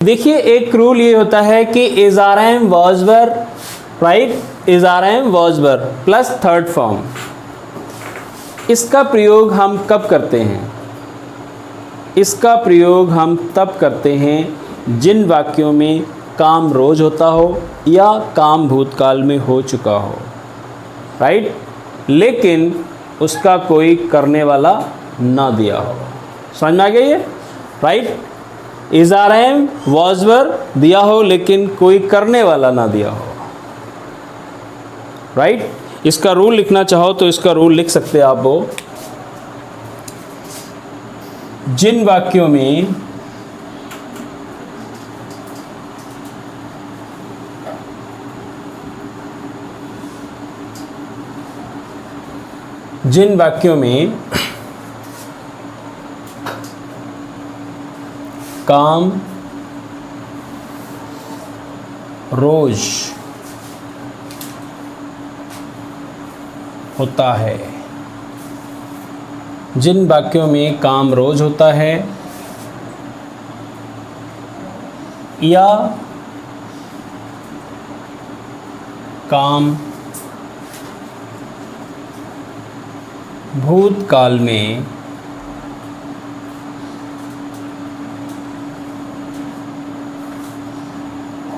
देखिए एक रूल ये होता है कि is are am was were, right, is are am was were plus third form. इसका प्रयोग हम कब करते हैं? इसका प्रयोग हम तब करते हैं जिन वाक्यों में काम रोज होता हो या काम भूतकाल में हो चुका हो, राइट, लेकिन उसका कोई करने वाला ना दिया हो। समझ में आ गया ये, right? Is are am was were दिया हो लेकिन कोई करने वाला ना दिया हो, राइट? इसका रूल लिखना चाहो तो इसका रूल लिख सकते हैं आप, वो जिन वाक्यों में काम रोज होता है, जिन वाक्यों में काम रोज होता है या काम भूतकाल में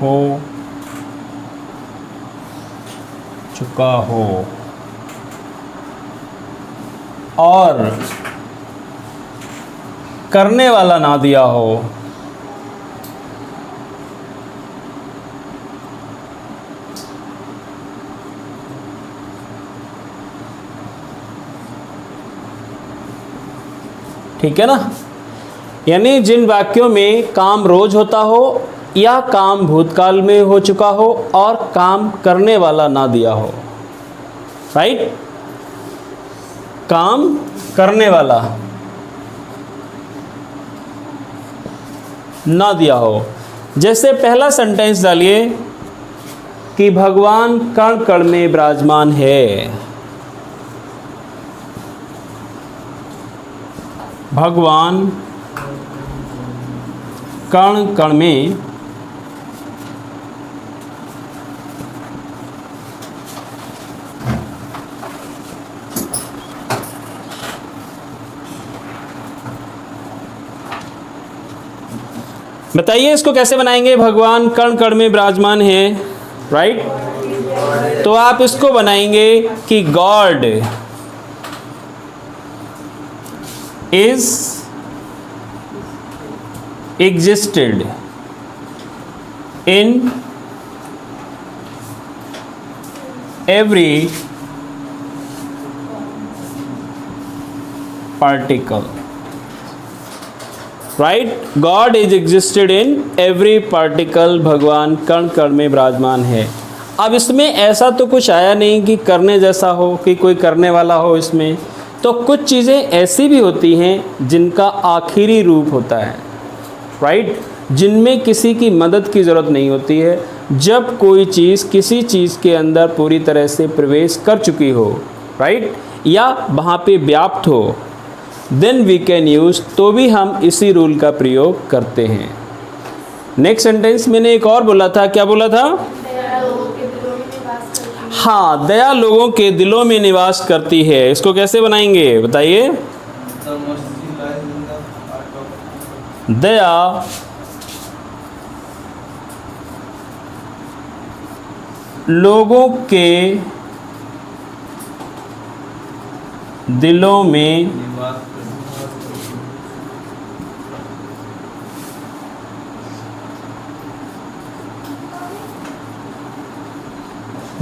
हो चुका हो और करने वाला ना दिया हो, ठीक है ना? यानी जिन वाक्यों में काम रोज होता हो या काम भूतकाल में हो चुका हो और काम करने वाला ना दिया हो, राइट? काम करने वाला ना दिया हो। जैसे पहला सेंटेंस डालिए कि भगवान कण कण में विराजमान है। भगवान कण कण में बताइए इसको कैसे बनाएंगे? भगवान कण कण में विराजमान है, राइट? तो आप इसको बनाएंगे कि God is existed in every particle, right? God is existed in every particle। भगवान कण कण में विराजमान है। अब इसमें ऐसा तो कुछ आया नहीं कि करने जैसा हो, कि कोई करने वाला हो इसमें, तो कुछ चीज़ें ऐसी भी होती हैं जिनका आखिरी रूप होता है, राइट? जिनमें किसी की मदद की ज़रूरत नहीं होती है। जब कोई चीज़ किसी चीज़ के अंदर पूरी तरह से प्रवेश कर चुकी हो, राइट, या वहाँ पे व्याप्त हो, देन वी कैन यूज़, तो भी हम इसी रूल का प्रयोग करते हैं। नेक्स्ट सेंटेंस मैंने एक और बोला था, क्या बोला था? हाँ, दया लोगों के दिलों में निवास करती है। इसको कैसे बनाएंगे बताइए? दया लोगों के दिलों में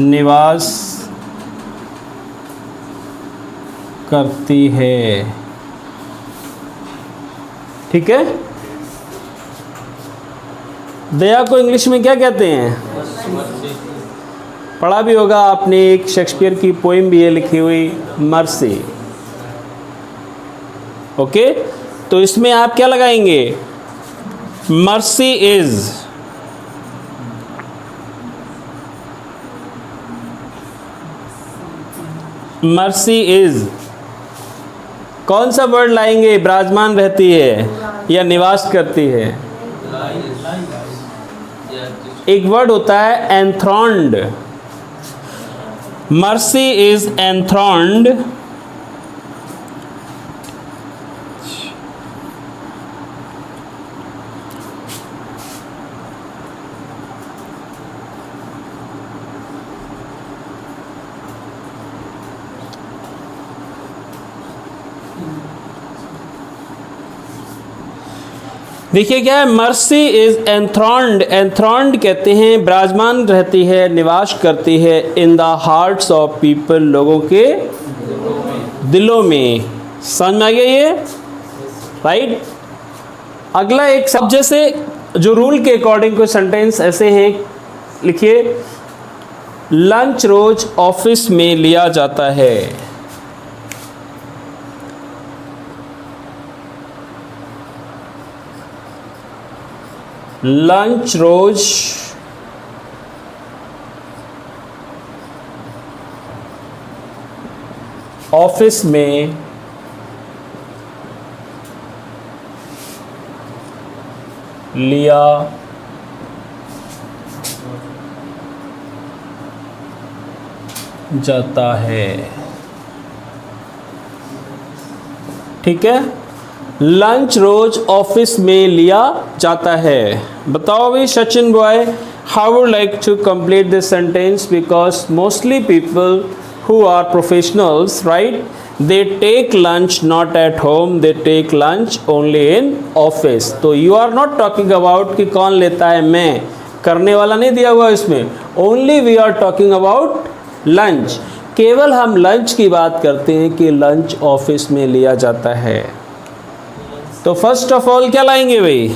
निवास करती है, ठीक है? दया को इंग्लिश में क्या कहते हैं? पढ़ा भी होगा आपने, एक शेक्सपियर की पोइम भी है लिखी हुई, मर्सी। ओके, तो इसमें आप क्या लगाएंगे? मर्सी इज, मर्सी इज, कौन सा वर्ड लाएंगे? विराजमान रहती है या निवास करती है? एक वर्ड होता है एंथ्रॉन्ड, मर्सी इज एंथ्रॉन्ड, देखिए क्या है, मर्सी इज एंथ्रॉन्ड, एंथ्रॉन्ड कहते हैं विराजमान रहती है, निवास करती है in the hearts of people, लोगों के दिलों में। समझ में आ गया ये, राइट। अगला एक सब जैसे जो रूल के अकॉर्डिंग कोई सेंटेंस ऐसे हैं, लिखिए लंच रोज ऑफिस में लिया जाता है। लंच रोज ऑफिस में लिया जाता है। ठीक है, लंच रोज ऑफिस में लिया जाता है। बताओ भाई Sachin boy, how would like to complete this sentence, because mostly people who are professionals, right, they take lunch not at home, they take lunch only in office। तो you are not talking about कि कौन लेता है, मैं, करने वाला नहीं दिया हुआ इसमें, only we are talking about lunch। केवल हम लंच की बात करते हैं कि लंच ऑफिस में लिया जाता है। तो फर्स्ट ऑफ ऑल क्या लाएंगे भाई,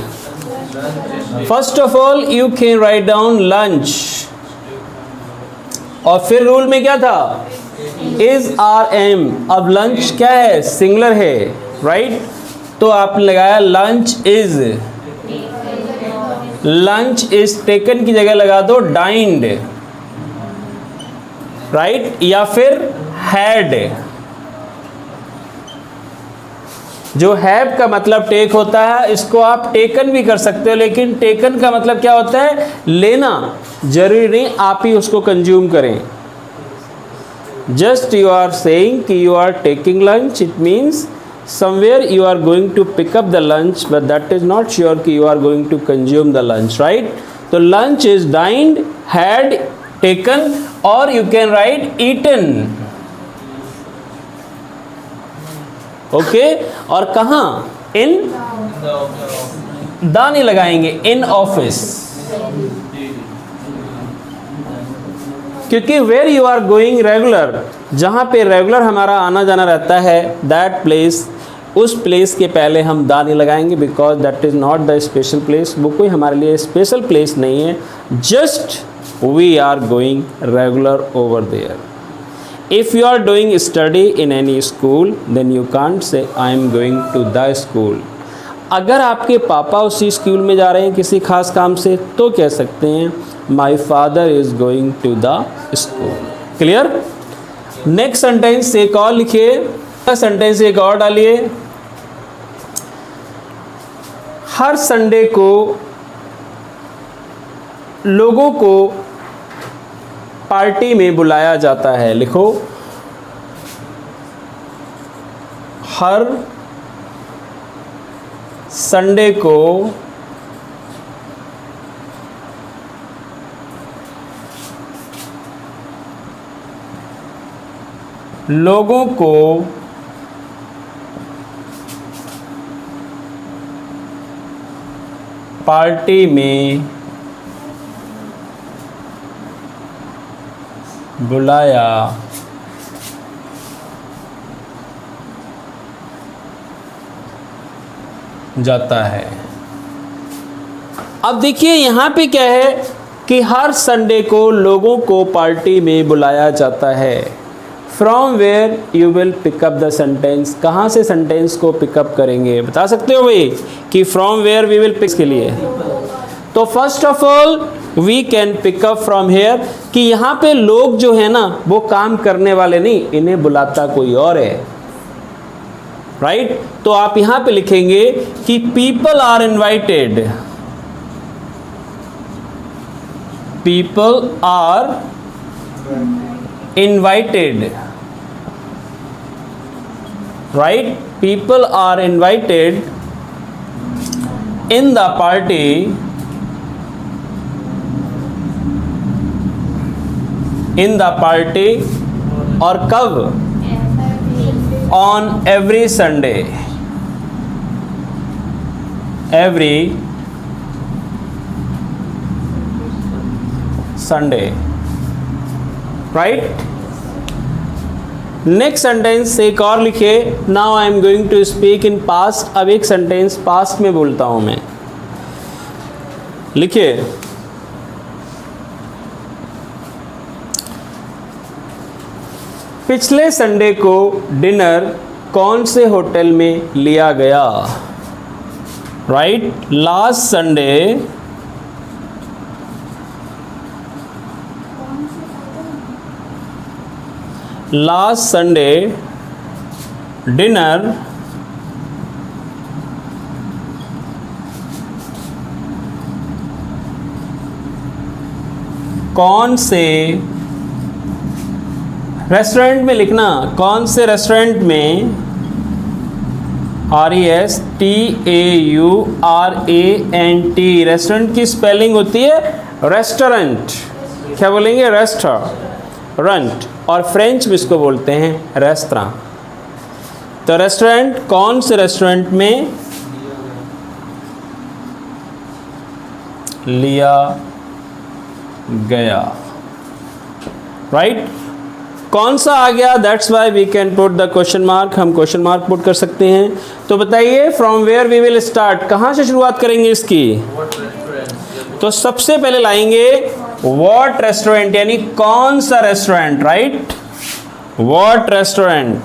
first of all you can write down lunch, और फिर रूल में क्या था, इज आर एम। अब लंच क्या है, सिंगुलर है, राइट, तो आपने लगाया lunch is, lunch is taken की जगह लगा दो डाइंड, राइट, या फिर हैड। जो हैव का मतलब टेक होता है, इसको आप टेकन भी कर सकते हो, लेकिन टेकन का मतलब क्या होता है, लेना, जरूरी नहीं आप ही उसको कंज्यूम करें। जस्ट यू आर सेइंग कि you are taking lunch, it means somewhere you are going to pick up the lunch, but that is not sure कि you are going to consume the lunch, right. तो lunch is dined, had, taken, और you can write eaten. Okay, और कहाँ, in, the नहीं लगाएंगे, in office, क्योंकि where you are going regular, जहाँ पे रेगुलर हमारा आना जाना रहता है, दैट प्लेस, उस प्लेस के पहले हम द नहीं लगाएंगे, because that is not the special place. वो कोई हमारे लिए स्पेशल प्लेस नहीं है, just we are going regular over there. If you are doing study in any school, then you can't say I am going to the school। अगर आपके पापा उसी स्कूल में जा रहे हैं किसी खास काम से, तो कह सकते हैं My father is going to the school। Clear. Next sentence एक और लिखिए, सेंटेंस एक और डालिए, हर संडे को लोगों को पार्टी में बुलाया जाता है। लिखो, हर संडे को लोगों को पार्टी में बुलाया जाता है। अब देखिए यहाँ पे क्या है कि हर संडे को लोगों को पार्टी में बुलाया जाता है। From where you will pick up the sentence, कहाँ से सेंटेंस को पिकअप करेंगे, बता सकते हो भाई कि from where we will pick के लिए। तो first of all we can pick up from here, कि यहाँ पे लोग जो है ना वो काम करने वाले नहीं, इन्हें बुलाता कोई और है, राइट। तो आप यहाँ पे लिखेंगे कि people are invited, people are invited, right? People are invited in the party और कब? On every Sunday, every Sunday, right? Next sentence एक और लिखे, now I am going to speak in past. अब एक सेंटेंस पास्ट में बोलता हूं मैं, लिखिए पिछले संडे को डिनर कौन से होटल में लिया गया? राइट, लास्ट संडे डिनर कौन से रेस्टोरेंट में लिखना, कौन से रेस्टोरेंट में, RESTAURANT, रेस्टोरेंट की स्पेलिंग होती है रेस्टोरेंट, क्या बोलेंगे? रेस्टोरेंट, और फ्रेंच में इसको बोलते हैं रेस्तरां। तो रेस्टोरेंट, कौन से रेस्टोरेंट में लिया गया? राइट, कौन सा आ गया? That's why we can put the question mark, हम क्वेश्चन मार्क पुट कर सकते हैं। तो बताइए from where we will start, कहाँ से शुरुआत करेंगे इसकी? तो सबसे पहले लाएंगे व्हाट रेस्टोरेंट, यानी कौन सा restaurant, right? What restaurant,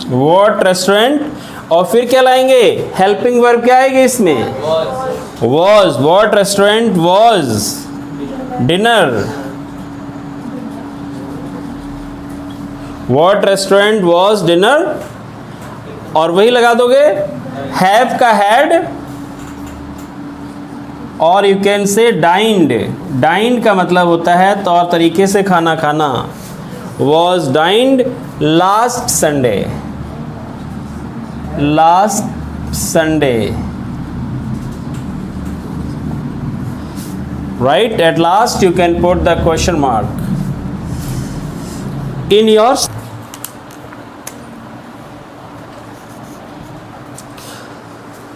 what restaurant, और फिर क्या लाएंगे? हेल्पिंग वर्ब क्या आएगी इसमें? Was, what restaurant was dinner, what restaurant was dinner, और वही लगा दोगे हैव का हैड, और यू कैन से डाइंड, डाइंड का मतलब होता है तौर तरीके से खाना खाना, was dined last Sunday, last Sunday, right? At last you can put the question mark in your,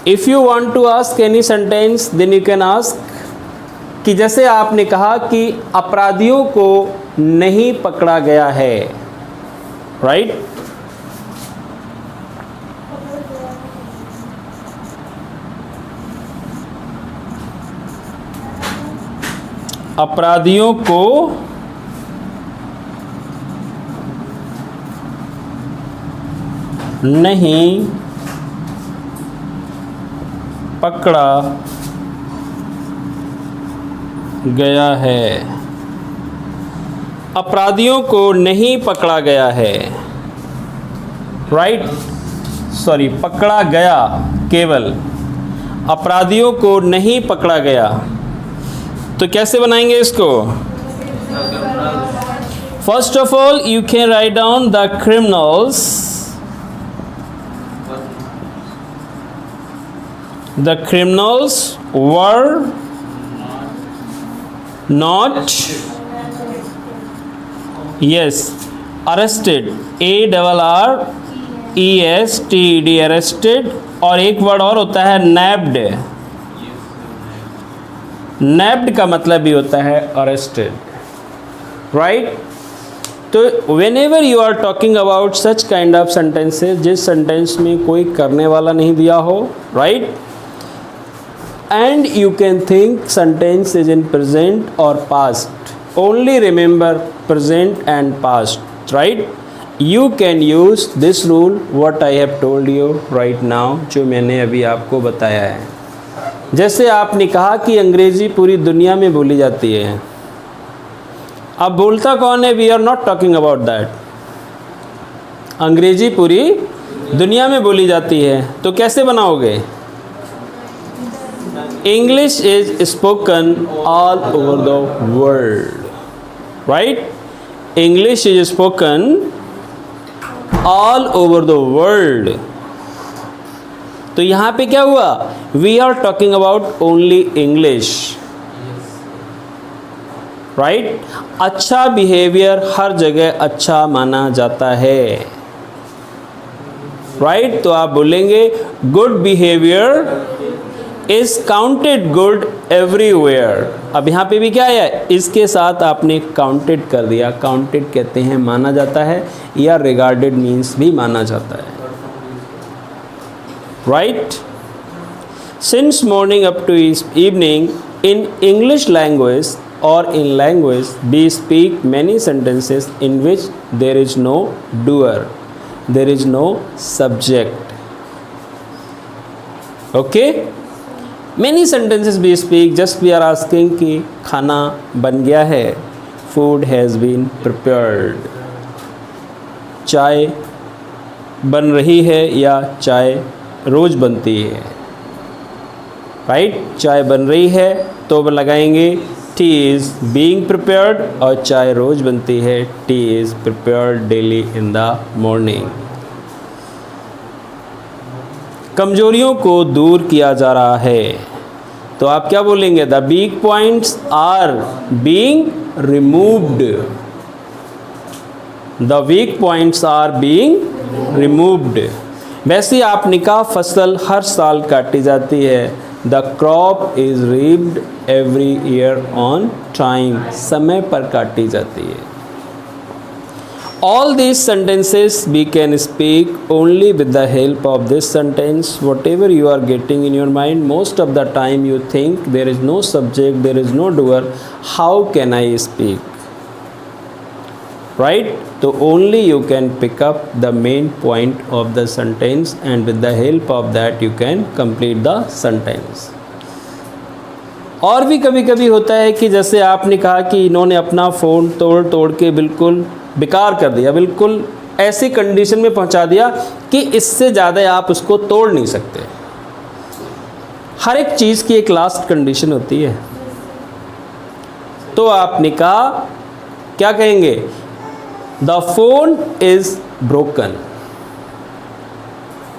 if you want to ask any sentence then you can ask कि जैसे आपने कहा कि अपराधियों को नहीं पकड़ा गया है, राइट? अपराधियों को नहीं पकड़ा गया है, अपराधियों को नहीं पकड़ा गया है, राइट? सॉरी, पकड़ा गया, केवल अपराधियों को नहीं पकड़ा गया। तो कैसे बनाएंगे इसको? First of all you can write down the criminals, the criminals were not, yes, arrested, ARRESTED, arrested, और एक वर्ड और होता है nabbed, nabbed का मतलब भी होता है arrested, right? तो whenever you are talking about such kind of sentences, जिस सेंटेंस में कोई करने वाला नहीं दिया हो, right? And you can think sentence is in present or past. Only remember present and past, right? You can use this rule what I have told you right now, जो मैंने अभी आपको बताया है। जैसे आपने कहा कि अंग्रेज़ी पूरी दुनिया में बोली जाती है, अब बोलता कौन है? We are not talking about that. अंग्रेज़ी पूरी दुनिया में बोली जाती है, तो कैसे बनाओगे? English is spoken all over the world, right? English is spoken all over the world. तो यहां पे क्या हुआ? We are talking about only English, right? अच्छा बिहेवियर हर जगह अच्छा माना जाता है, राइट? तो आप बोलेंगे good behaviour is counted good everywhere. अब यहाँ पे भी क्या है? इसके साथ आपने काउंटेड कर दिया। काउंटेड कहते हैं माना जाता है, या रिगार्डेड मीन्स भी माना जाता है, right? Since morning up to evening in English language or in language we speak many sentences in which there is no doer, there is no subject. Okay, many sentences we speak, just we are asking कि खाना बन गया है, food has been prepared, चाय बन रही है या चाय रोज बनती है, राइट? चाय बन रही है तो लगाएंगे टी इज़ बीइंग प्रिपेयर्ड, और चाय रोज बनती है, T is prepared daily in the morning. कमजोरियों को दूर किया जा रहा है, तो आप क्या बोलेंगे? The weak points are being removed, the weak points are being removed. वैसे आपने कहा फसल हर साल काटी जाती है, the crop is reaped every year on time, समय पर काटी जाती है। All these sentences we can speak only with the help of this sentence. Whatever you are getting in your mind, most of the time you think there is no subject, there is no doer, how can I speak, right? तो only you can pick up the main point of the sentence, and with the help of that you can complete the sentence. और भी कभी कभी होता है कि जैसे आपने कहा कि इन्होंने अपना फ़ोन तोड़ के बिल्कुल बेकार कर दिया, बिल्कुल ऐसी कंडीशन में पहुंचा दिया कि इससे ज़्यादा आप उसको तोड़ नहीं सकते। हर एक चीज़ की एक लास्ट कंडीशन होती है। तो आपने कहा, क्या कहेंगे? The phone is broken.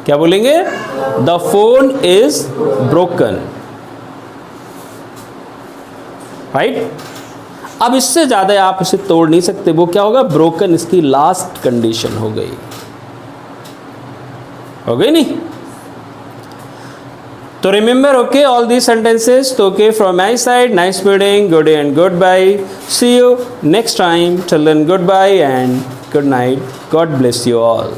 क्या बोलेंगे? The phone is broken, right? अब इससे ज़्यादा आप इसे तोड़ नहीं सकते, वो क्या होगा? ब्रोकन इसकी लास्ट कंडीशन हो गई नहीं? तो remember, okay, all these sentences. तो okay, from my side, nice meeting, good day and goodbye, see you next time, till then goodbye and good night, God bless you all.